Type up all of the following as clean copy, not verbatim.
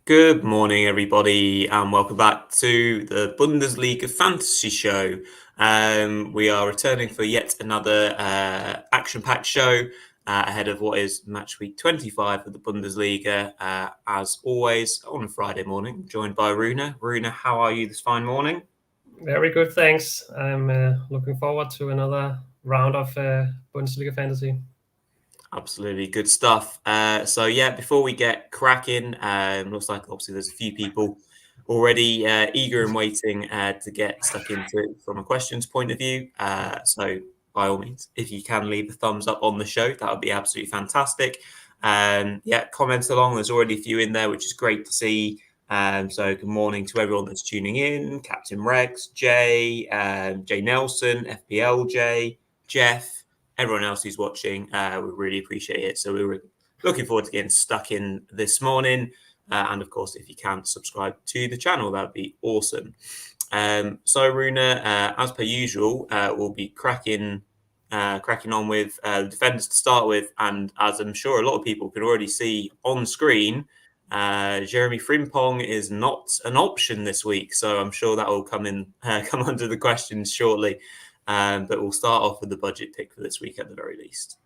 Good morning, everybody, and welcome back to the Bundesliga Fantasy Show. We are returning for yet another action-packed show ahead of what is match week 25 of the Bundesliga. As always, on a Friday morning, joined by Rune. Rune, how are you this fine morning? Very good, thanks. I'm looking forward to another round of Bundesliga Fantasy. Absolutely good stuff. Before we get cracking, looks like obviously there's a few people already eager and waiting to get stuck into it from a questions point of view. So by all means, if you can leave a thumbs up on the show, that would be absolutely fantastic. Comments along. There's already a few in there, which is great to see. So good morning to everyone that's tuning in. Captain Rex, Jay, Jay Nelson, FPLJ, Jeff. Everyone else who's watching, we really appreciate it. So we were looking forward to getting stuck in this morning. And of course, if you can subscribe to the channel, that would be awesome. So Rune, as per usual, we'll be cracking on with the defenders to start with. And as I'm sure a lot of people can already see on screen, Jeremy Frimpong is not an option this week. So I'm sure that will come under the questions shortly. But we'll start off with the budget pick for this week at the very least.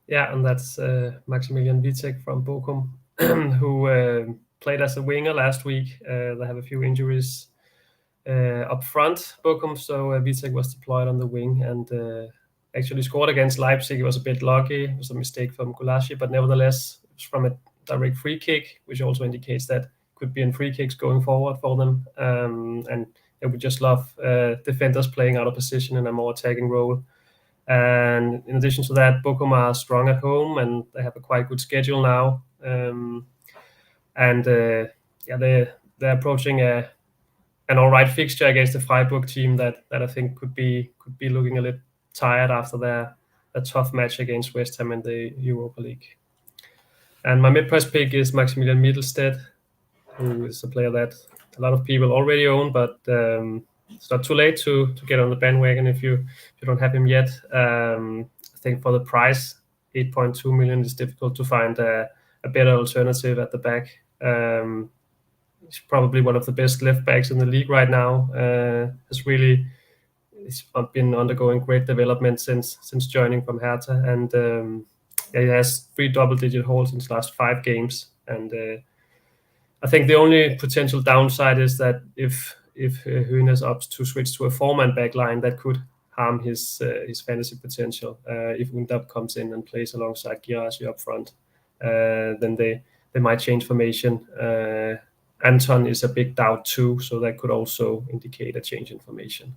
Yeah, and that's Maximilian Witek from Bochum, who played as a winger last week. They have a few injuries up front, Bochum, so Witek was deployed on the wing and actually scored against Leipzig. It was a bit lucky. It was a mistake from Gulashi, but nevertheless, it was from a direct free kick, which also indicates that could be in free kicks going forward for them. And we just love defenders playing out of position in a more attacking role. And in addition to that, Bochum are strong at home and they have a quite good schedule now. They're approaching an all right fixture against the Freiburg team that I think could be looking a little tired after a tough match against West Ham in the Europa League. And my mid-price pick is Maximilian Mittelstedt, who is a player that a lot of people already own, but it's not too late to get on the bandwagon if you don't have him yet. I think for the price, 8.2 million, is difficult to find a better alternative at the back. He's probably one of the best left backs in the league right now. He's been undergoing great development since joining from Hertha, and he has 3 double-digit goals in his last 5 games. And I think the only potential downside is that if Hoeneß opts to switch to a 4-man back line, that could harm his fantasy potential. If Undab comes in and plays alongside Guirassy up front, then they might change formation. Anton is a big doubt too, so that could also indicate a change in formation.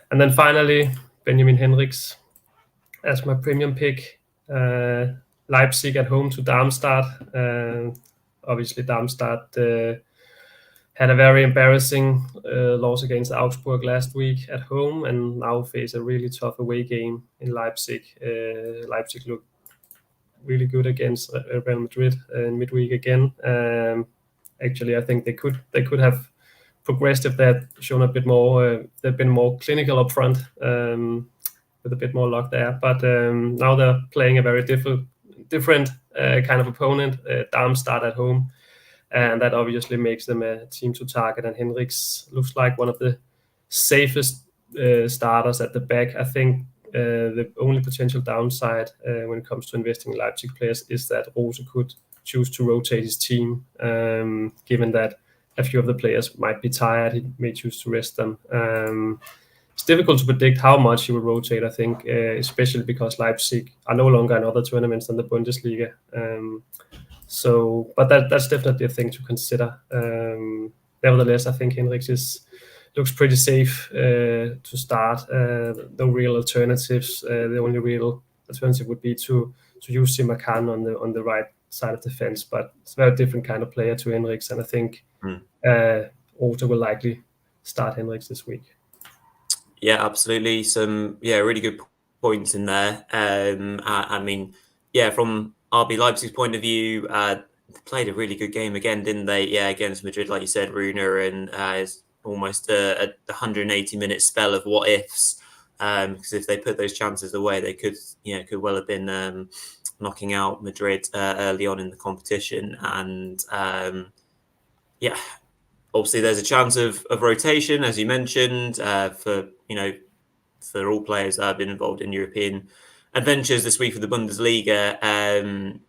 And then finally, Benjamin Henrichs as my premium pick. Leipzig at home to Darmstadt. Obviously, Darmstadt had a very embarrassing loss against Augsburg last week at home and now face a really tough away game in Leipzig. Leipzig looked really good against Real Madrid in midweek again. Actually, I think they could have progressed if they had shown a bit more. They've been more clinical up front with a bit more luck there. But now they're playing a very different kind of opponent, Darmstadt at home, and that obviously makes them a team to target. And Henrichs looks like one of the safest starters at the back. I think the only potential downside when it comes to investing in Leipzig players is that Rose could choose to rotate his team, given that a few of the players might be tired. He may choose to rest them. It's difficult to predict how much he will rotate, I think, especially because Leipzig are no longer in other tournaments than the Bundesliga. But that's definitely a thing to consider. Nevertheless, I think Henrichs looks pretty safe to start. No real alternatives. The only real alternative would be to use Simakan on the right side of the fence, but it's a very different kind of player to Henrichs, and I think Rota will likely start Henrichs this week. Yeah, absolutely. Some really good points in there. I mean, from RB Leipzig's point of view, they played a really good game again, didn't they? Yeah, against Madrid, like you said, Rune, and it's almost a 180-minute spell of what ifs. because if they put those chances away, they could well have been knocking out Madrid early on in the competition. And obviously there's a chance of rotation, as you mentioned, for all players that have been involved in European adventures this week for the Bundesliga.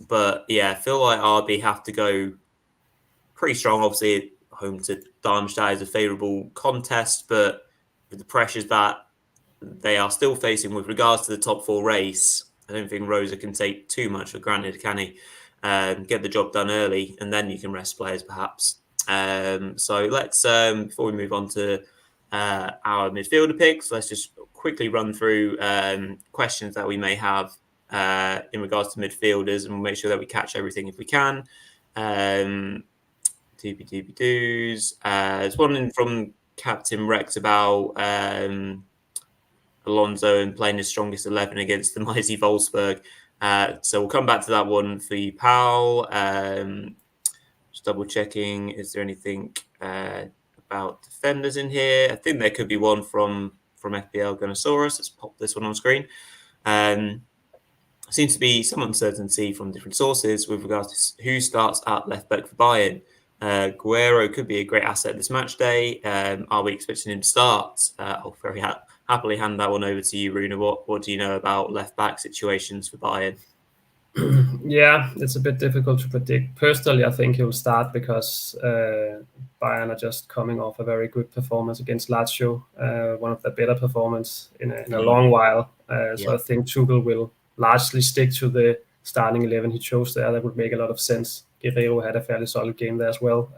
But yeah, I feel like RB have to go pretty strong. Obviously, home to Darmstadt is a favourable contest, but with the pressures that they are still facing with regards to the top 4 race, I don't think Rosa can take too much for granted, can he? Get the job done early, and then you can rest players, perhaps. So let's, before we move on to our midfielder picks, let's just quickly run through questions that we may have in regards to midfielders, and we'll make sure that we catch everything if we can. Doobie-doobie-doos. There's one in from Captain Rex about Alonso and playing his strongest 11 against the mighty Wolfsburg. So we'll come back to that one for you, pal. Just double checking. Is there anything about defenders in here? I think there could be one from FPL Gunnosaurus. Let's pop this one on screen. Seems to be some uncertainty from different sources with regards to who starts at left back for Bayern. Guerrero could be a great asset this match day. Are we expecting him to start? I'll very happily hand that one over to you, Rune. What do you know about left back situations for Bayern? Yeah, it's a bit difficult to predict. Personally, I think he'll start because Bayern are just coming off a very good performance against Lazio, one of the better performances in a long while. So I think Tuchel will largely stick to the starting 11 he chose there. That would make a lot of sense. Guerrero had a fairly solid game there as well.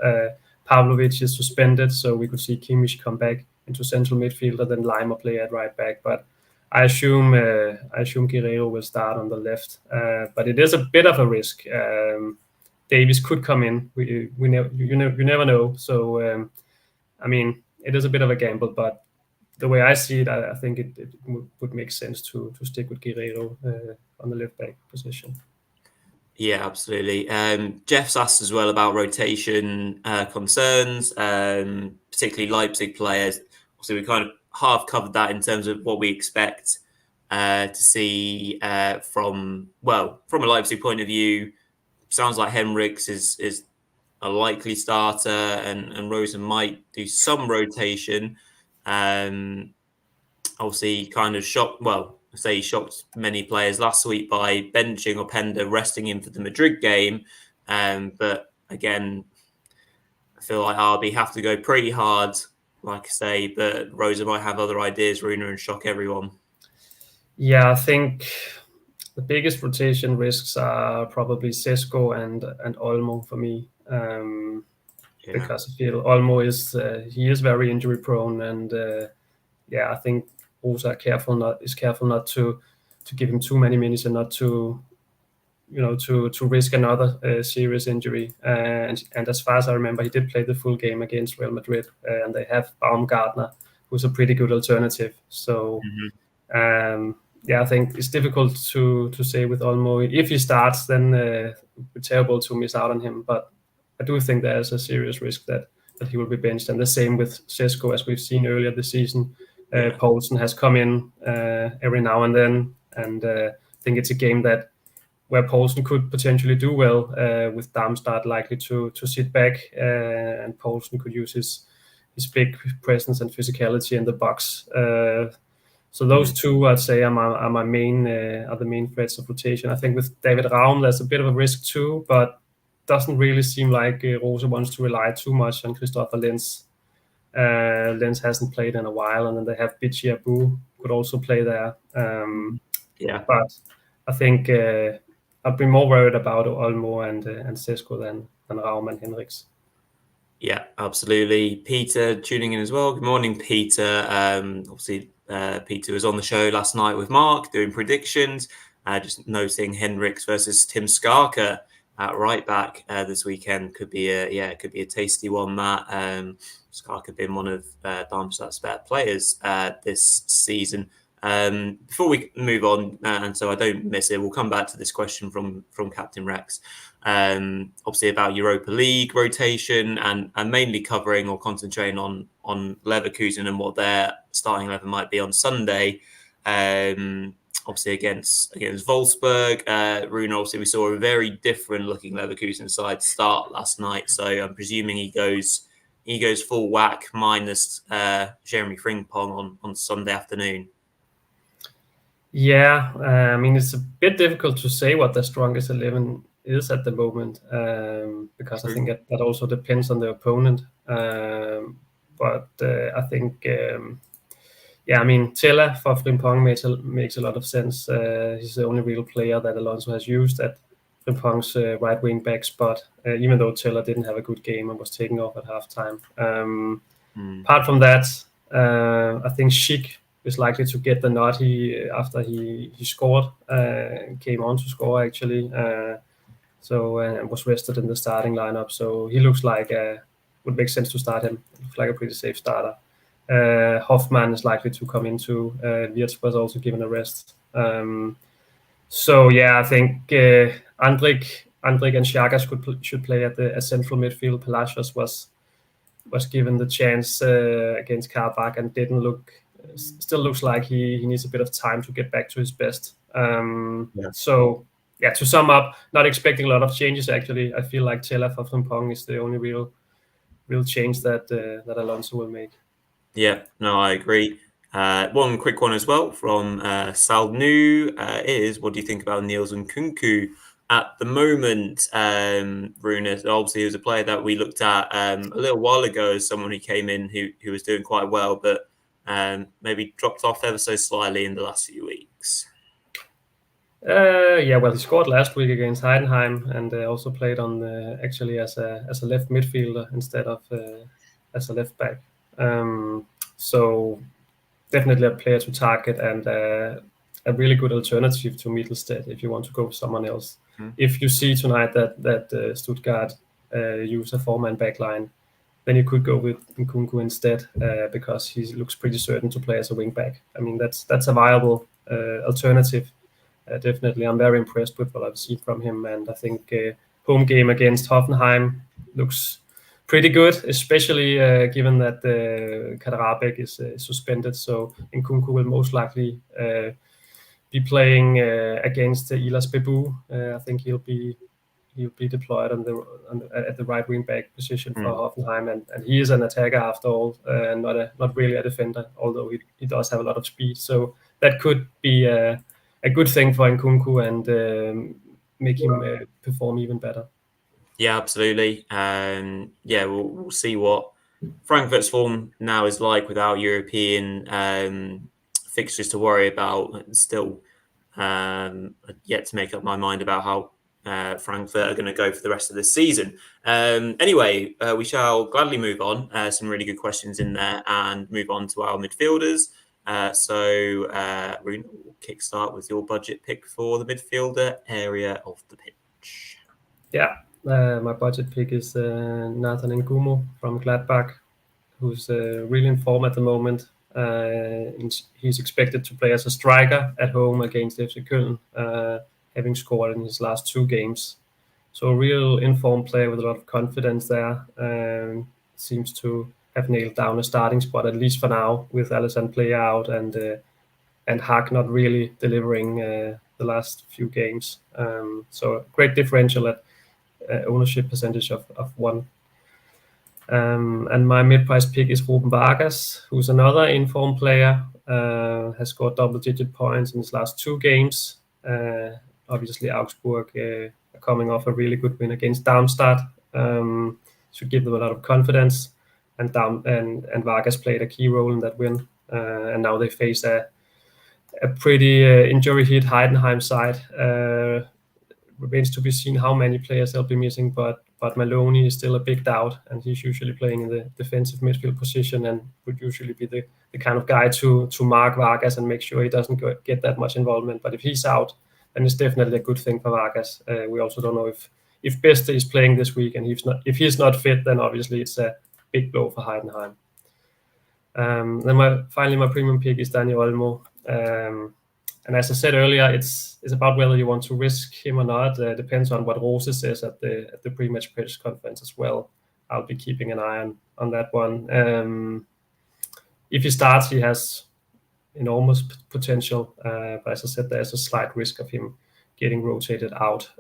Pavlovic is suspended, so we could see Kimmich come back into central midfielder, then Lima play at right back. But I assume Guerrero will start on the left. But it is a bit of a risk. Davies could come in. You never know. So I mean, it is a bit of a gamble, but the way I see it, I think it would make sense to stick with Guerrero on the left back position. Yeah, absolutely. Jeff's asked as well about rotation concerns, particularly Leipzig players. So we kind of half covered that in terms of what we expect to see from a Leipzig point of view. Sounds like Henrichs is a likely starter, and Rosen might do some rotation. Obviously, kind of shocked. Well, he shocked many players last week by benching Openda, resting him for the Madrid game. But again, I feel like RB have to go pretty hard, like I say, but Rosa might have other ideas, Rune, and shock everyone. Yeah, I think the biggest rotation risks are probably Sesko and Olmo for me. Because I feel Olmo is very injury prone, and I think Rosa is careful not to give him too many minutes and not to risk another serious injury. And as far as I remember, he did play the full game against Real Madrid, and they have Baumgartner, who's a pretty good alternative. So I think it's difficult to say with Olmo. If he starts, then it's terrible to miss out on him. But I do think there's a serious risk that he will be benched. And the same with Sesko, as we've seen earlier this season. Poulsen has come in every now and then, and I think it's a game where Poulsen could potentially do well, with Darmstadt likely to sit back, and Poulsen could use his big presence and physicality in the box. So those two, I'd say, are the main threats of rotation. I think with David Raum, there's a bit of a risk too, but doesn't really seem like Rose wants to rely too much on Christopher Lenz. Lenz hasn't played in a while, and then they have Bichi Abu could also play there. But I think I'd be more worried about Olmo and Sesko than Raum and Henrichs. Yeah, absolutely. Peter tuning in as well. Good morning, Peter. Obviously, Peter was on the show last night with Mark doing predictions. Just noting Henrichs versus Tim Skarka at right back this weekend could be a tasty one. That Skarka been one of Darmstadt's better players this season. Before we move on, and so I don't miss it, we'll come back to this question from Captain Rex. Obviously about Europa League rotation and mainly covering or concentrating on Leverkusen and what their starting 11 might be on Sunday. Obviously against Wolfsburg. Rune, obviously we saw a very different looking Leverkusen side start last night, so I'm presuming he goes full whack minus Jeremy Frimpong on Sunday afternoon. Yeah, I mean, it's a bit difficult to say what the strongest 11 is at the moment, because I think that also depends on the opponent. But I think, I mean, Tella for Frimpong makes a lot of sense. He's the only real player that Alonso has used at Frimpong's right wing back spot, even though Tella didn't have a good game and was taken off at halftime. Apart from that, I think Schick is likely to get the nod after he scored, came on to score actually, and was rested in the starting lineup. So he looks like would make sense to start him. Looks like a pretty safe starter. Hoffman is likely to come into. Wirtz was also given a rest. So yeah, I think Andrik and Xhaka should play at the central midfield. Palacios was given the chance against Karabakh and still looks like he needs a bit of time to get back to his best. So yeah, to sum up, not expecting a lot of changes actually. I feel like Tella for Frimpong is the only real change that Alonso will make. Yeah, no, I agree. One quick one as well from Salnu is, what do you think about Niels Nkunku at the moment? Rune, obviously he was a player that we looked at a little while ago as someone who came in who was doing quite well, but maybe dropped off ever so slightly in the last few weeks. Well, he scored last week against Heidenheim and also played on actually as a left midfielder instead of as a left back. So definitely a player to target and a really good alternative to Mittelstedt if you want to go with someone else. If you see tonight that Stuttgart use a 4-man back line, then you could go with Nkunku instead because he looks pretty certain to play as a wing back. I mean, that's a viable alternative. Definitely, I'm very impressed with what I've seen from him, and I think home game against Hoffenheim looks pretty good, especially given that Kaderabek is suspended. So Nkunku will most likely be playing against Ilas Bebu. I think he'll be deployed at the right wing back position for Hoffenheim, and he is an attacker after all, and not really a defender, although he does have a lot of speed. So that could be a good thing for Nkunku and make him perform even better. Yeah, absolutely. We'll see what Frankfurt's form now is like without European fixtures to worry about. Still yet to make up my mind about how Frankfurt are going to go for the rest of the season. Anyway, we shall gladly move on. Some really good questions in there, and move on to our midfielders. Rune, we'll kickstart with your budget pick for the midfielder area of the pitch. Yeah, my budget pick is Nathan Ngumo from Gladbach, who's really in form at the moment. He's expected to play as a striker at home against FC Köln, having scored in his last 2 games. So a real informed player with a lot of confidence there. Seems to have nailed down a starting spot, at least for now, with Alisson player out and Hack not really delivering the last few games. So a great differential at ownership percentage of 1. And my mid-price pick is Ruben Vargas, who's another informed player, has scored double-digit points in his last 2 games. Obviously, Augsburg coming off a really good win against Darmstadt should give them a lot of confidence. And Vargas played a key role in that win. And now they face a pretty injury-hit Heidenheim side. Remains to be seen how many players they'll be missing, but Maloney is still a big doubt, and he's usually playing in the defensive midfield position and would usually be the kind of guy to mark Vargas and make sure he doesn't get that much involvement. But if he's out, then it's definitely a good thing for Vargas. We also don't know if Beste is playing this week, and if he's not fit, then obviously it's a big blow for Heidenheim. Then my premium pick is Daniel Olmo. And as I said earlier, it's about whether you want to risk him or not. Depends on what Rose says at the pre-match press conference as well. I'll be keeping an eye on that one. If he starts, he has enormous potential, but as I said, there's a slight risk of him getting rotated out.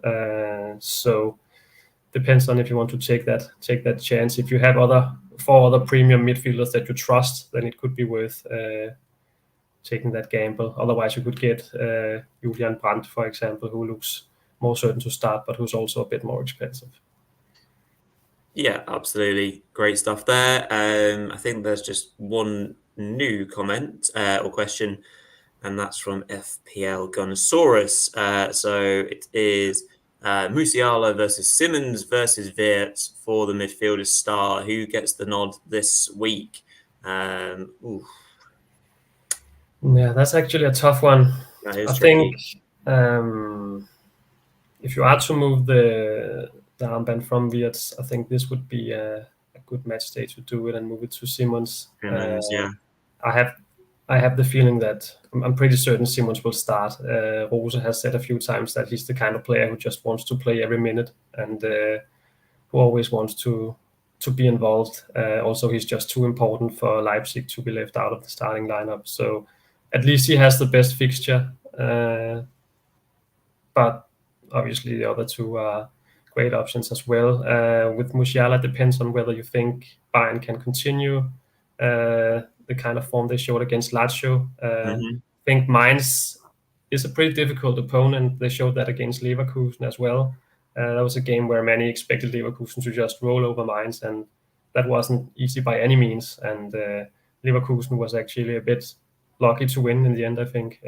So depends on if you want to take that chance. If you have 4 other premium midfielders that you trust, then it could be worth taking that gamble. Otherwise, you could get Julian Brandt, for example, who looks more certain to start, but who's also a bit more expensive. Yeah, absolutely. Great stuff there. I think there's just one new comment or question, and that's from FPL Gunnosaurus. So it is Musiala versus Simmons versus Wirtz for the midfielder star. Who gets the nod this week? Yeah, that's actually a tough one. That is I tricky. think if you are to move the armband from Wirtz, I think this would be a good match day to do it and move it to Simmons. Yeah. I have the feeling that I'm pretty certain Simmons will start. Rose has said a few times that he's the kind of player who just wants to play every minute and who always wants to be involved. Also, he's just too important for Leipzig to be left out of the starting lineup. So at least he has the best fixture. But obviously the other two are great options as well. With Musiala, depends on whether you think Bayern can continue the kind of form they showed against Lazio. I think Mainz is a pretty difficult opponent. They showed that against Leverkusen as well. That was a game where many expected Leverkusen to just roll over Mainz, and that wasn't easy by any means. And Leverkusen was actually a bit lucky to win in the end, I think.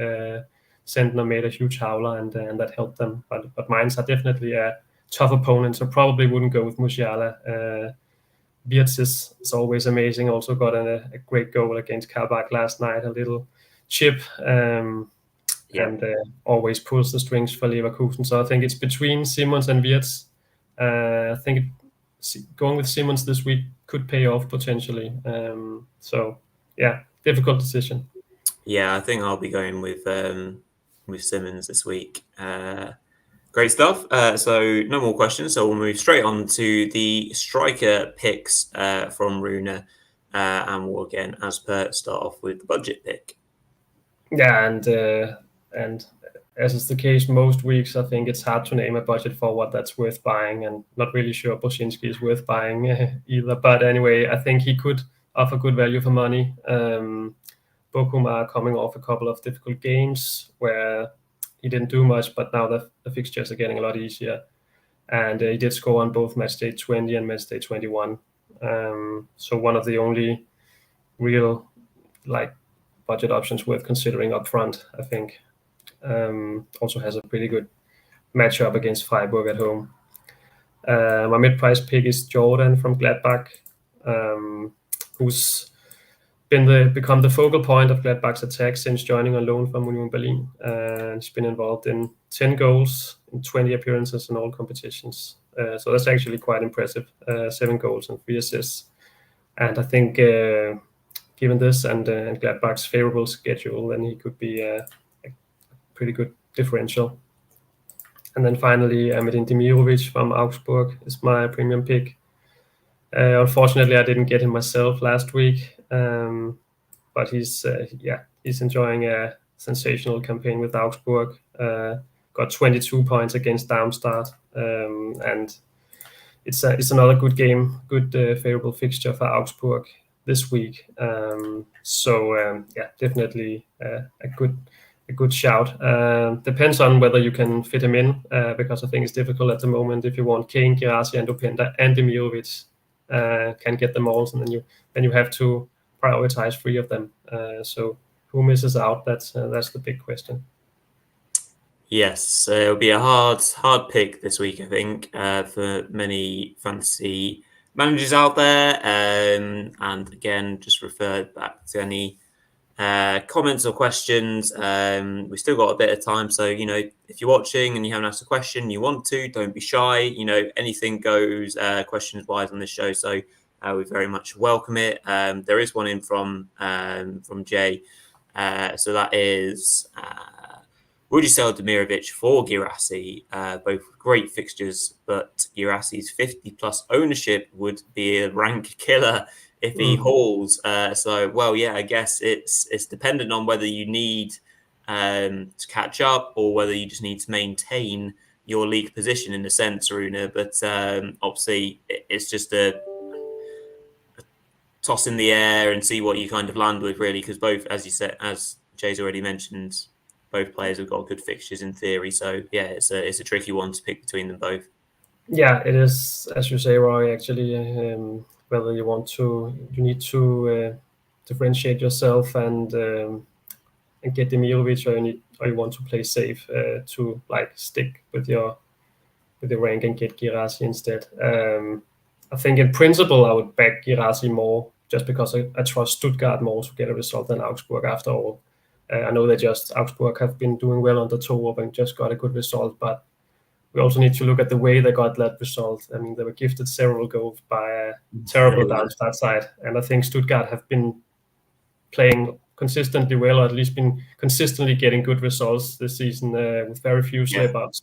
Sentner made a huge howler, and that helped them. But Mainz are definitely a tough opponent, so probably wouldn't go with Musiala. Wirtz is always amazing. Also got a great goal against Karabakh last night, a little chip, and always pulls the strings for Leverkusen. So I think it's between Simmons and Wirtz. I think going with Simmons this week could pay off potentially. So yeah, difficult decision. Yeah, I think I'll be going with Simmons this week. Great stuff. So no more questions. So we'll move straight on to the striker picks from Rune. And we'll again, as per, start off with the budget pick. Yeah, and as is the case most weeks, I think it's hard to name a budget forward that's worth buying, and not really sure Boshinski is worth buying either. But anyway, I think he could offer good value for money. Bochum are coming off a couple of difficult games where he didn't do much, but now the fixtures are getting a lot easier. And he did score on both match day 20 and match day 21. So one of the only real budget options worth considering up front, I think. Also has a pretty good matchup against Freiburg at home. My mid-price pick is Jordan from Gladbach, who's become the focal point of Gladbach's attack since joining on loan from Union Berlin. He's been involved in 10 goals in 20 appearances in all competitions. So that's actually quite impressive. 7 goals and 3 assists. And I think given this and Gladbach's favorable schedule, then he could be a pretty good differential. And then finally, Amedin Demirovic from Augsburg is my premium pick. Unfortunately, I didn't get him myself last week, but he's enjoying a sensational campaign with Augsburg. Got 22 points against Darmstadt, and it's another good game, good favorable fixture for Augsburg this week. Definitely a good shout. Depends on whether you can fit him in, because I think it's difficult at the moment. If you want Kane, Girassi, and Openda, and Demirovic can get them all, and then you have to prioritize 3 of them. So who misses out? That's the big question. Yes, it'll be a hard pick this week, I think, for many fantasy managers out there. And again, just refer back to any comments or questions. We still got a bit of time, so if you're watching and you haven't asked a question, you want to, don't be shy. Anything goes questions wise on this show, so we very much welcome it. There is one in from Jay. So that is would you sell Demirovic for Guirassy? Both great fixtures, but Guirassy's 50+ ownership would be a rank killer if he hauls. So, well, yeah, I guess it's dependent on whether you need to catch up or whether you just need to maintain your league position in a sense, Rune. But obviously, it's just a toss in the air and see what you kind of land with, really, because both, as you said, as Jay's already mentioned, both players have got good fixtures in theory. So yeah, it's a tricky one to pick between them both. Yeah, it is, as you say, Rory. Actually, whether you need to differentiate yourself and get Demirovic, or you want to play safe to like stick with your rank and get Guirassy instead. I think in principle I would back Guirassy more just because I trust Stuttgart more to get a result than Augsburg after all. I know that just Augsburg have been doing well under Torup and just got a good result, but we also need to look at the way they got that result. I mean, they were gifted several goals by a terrible Darmstadt side, and I think Stuttgart have been playing consistently well, or at least been consistently getting good results this season with very few slip-ups.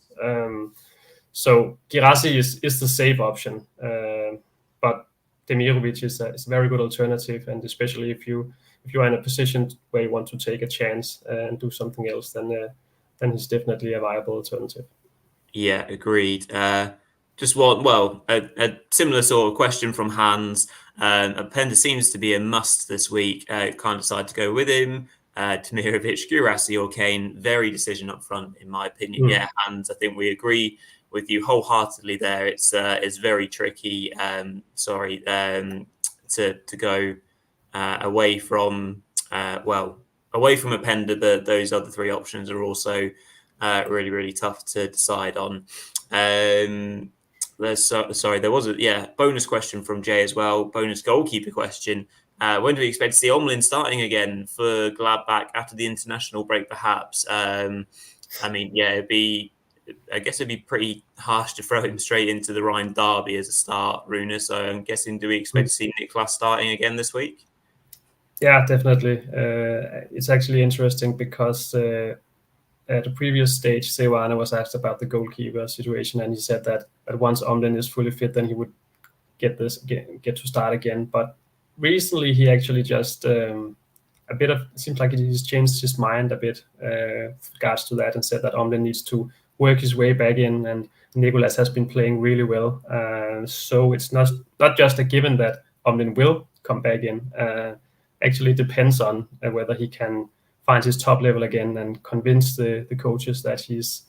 So Guirassy is the safe option, but Demirovic is a very good alternative, and especially if you are in a position where you want to take a chance and do something else, then he's definitely a viable alternative. Yeah, agreed. Just a similar sort of question from Hans. Openda seems to be a must this week. Can't decide to go with him. Demirovic, Guirassy or Kane. Very decision up front, in my opinion. Yeah, Hans, I think we agree with you wholeheartedly there. It's very tricky. To go away from Openda, but those other three options are also really, really tough to decide on. There was a bonus question from Jay as well. Bonus goalkeeper question. When do we expect to see Omlin starting again for Gladbach after the international break, perhaps? It'd be pretty harsh to throw him straight into the Rhine derby as a start, Rune. So I'm guessing, do we expect to see Niklas starting again this week? Yeah, definitely. It's actually interesting because at the previous stage, Seoane was asked about the goalkeeper situation, and he said that once Omlin is fully fit, then he would get to start again. But recently, he actually just it seems like he's changed his mind a bit with regards to that, and said that Omlin needs to work his way back in, and Nicolas has been playing really well. So it's not just a given that Omlin will come back in. Actually depends on whether he can find his top level again and convince the coaches that he's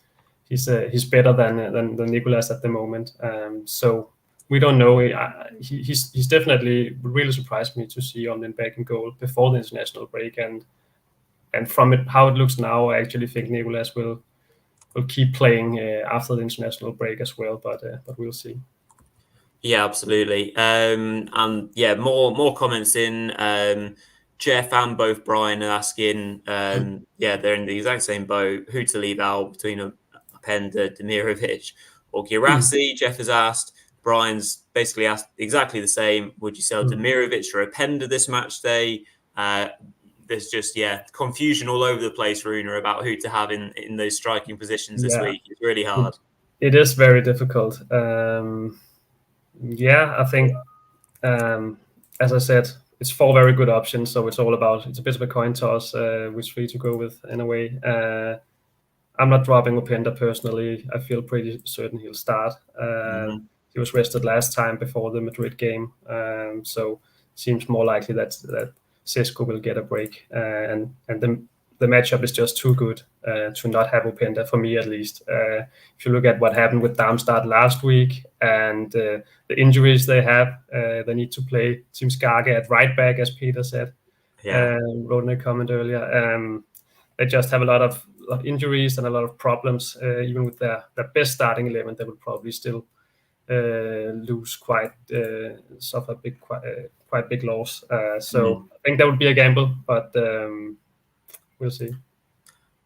better than Nicolas at the moment. So we don't know. He's definitely really surprised me to see Omlin back in goal before the international break, and from how it looks now, I actually think Nicolas will keep playing after the international break as well. But we'll see. Yeah, absolutely. More comments in. Jeff and both Brian are asking, they're in the exact same boat. Who to leave out between Openda, Demirovic, or Guirassy? Jeff has asked. Brian's basically asked exactly the same. Would you sell Demirovic or Openda this match day? There's just confusion all over the place, Rune, about who to have in those striking positions this week. It's really hard. It is very difficult. I think, as I said, it's 4 very good options, so it's a bit of a coin toss which three to go with in a way. I'm not dropping Openda personally. I feel pretty certain he'll start. He was rested last time before the Madrid game, so it seems more likely that Sesko will get a break, and the matchup is just too good to not have Openda, for me at least. If you look at what happened with Darmstadt last week and the injuries they have, they need to play Tim Skarke at right back, as Peter said. Wrote in a comment earlier. They just have a lot of injuries and a lot of problems. Even with their best starting 11, they will probably still lose suffer quite big loss. So I think that would be a gamble, but we'll see.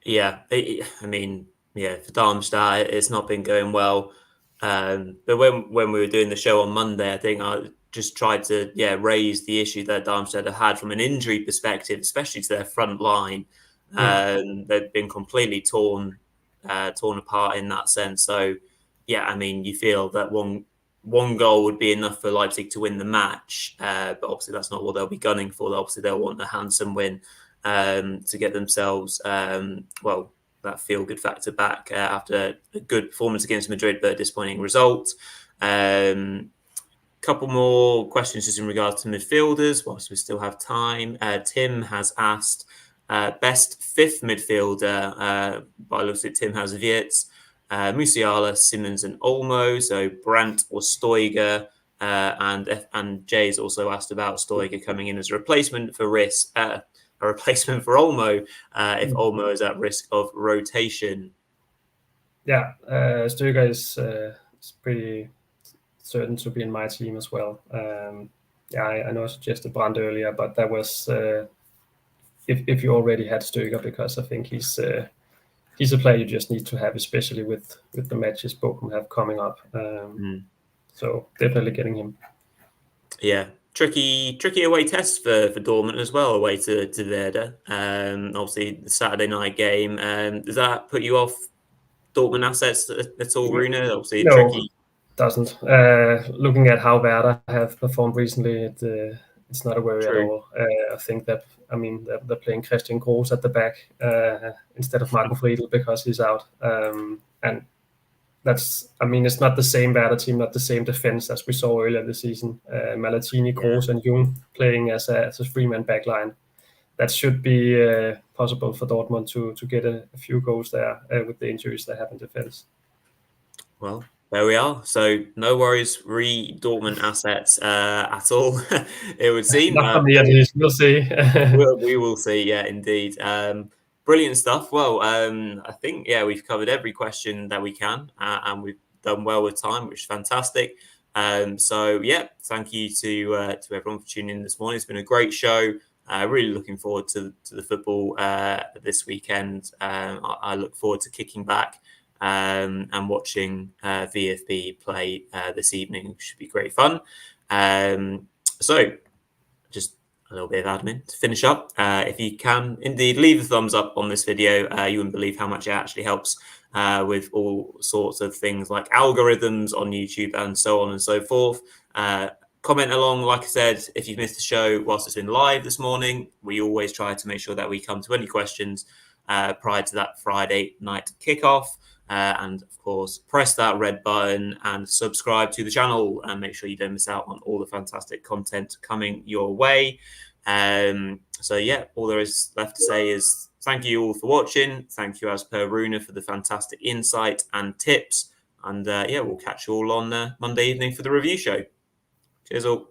Yeah, for Darmstadt, it's not been going well. But when we were doing the show on Monday, I think just tried to raise the issue that Darmstadt have had from an injury perspective, especially to their front line. They've been completely torn apart in that sense. So yeah, I mean, you feel that one goal would be enough for Leipzig to win the match, but obviously that's not what they'll be gunning for. Obviously they'll want a handsome win to get themselves that feel-good factor back after a good performance against Madrid, but a disappointing result. Couple more questions just in regards to midfielders whilst we still have time. Tim has asked best fifth midfielder. By looks at Tim has Wirtz, Musiala, Simmons, and Olmo. So Brandt or Stoiger. And Jay's also asked about Stoiger coming in as a replacement for a replacement for Olmo if Olmo is at risk of rotation. Yeah, Stoiger is pretty certain to be in my team as well. I know I suggested Brandt earlier, but that was if you already had Stoiger, because I think he's a player you just need to have, especially with the matches Bochum have coming up. So definitely getting him. Yeah, tricky away test for Dortmund as well, away to Werder. Obviously the Saturday night game. Does that put you off Dortmund assets at all, Rune? Obviously no, tricky. Doesn't. Looking at how Werder have performed recently, it's not a worry at all. I think that they're playing Christian Groß at the back instead of Marco Friedl because he's out, and that's it's not the same Werder team, not the same defense as we saw earlier this season. Malatini, Groß, and Jung playing as a three-man backline. That should be possible for Dortmund to get a few goals there with the injuries they have in defense. Well, there we are. So no worries, Dortmund assets at all. It would seem. Not for me at least. We'll see. We will see. Yeah, indeed. Brilliant stuff. Well, I think we've covered every question that we can, and we've done well with time, which is fantastic. So thank you to everyone for tuning in this morning. It's been a great show. Really looking forward to the football this weekend. I look forward to kicking back and watching VfB play this evening. It should be great fun. So just a little bit of admin to finish up. If you can indeed leave a thumbs up on this video, you wouldn't believe how much it actually helps with all sorts of things like algorithms on YouTube and so on and so forth. Comment along, like I said, if you've missed the show whilst it's been live this morning. We always try to make sure that we come to any questions prior to that Friday night kickoff. And of course, press that red button and subscribe to the channel and make sure you don't miss out on all the fantastic content coming your way. All there is left to say is thank you all for watching. Thank you as per Rune for the fantastic insight and tips. And we'll catch you all on Monday evening for the review show. Cheers all.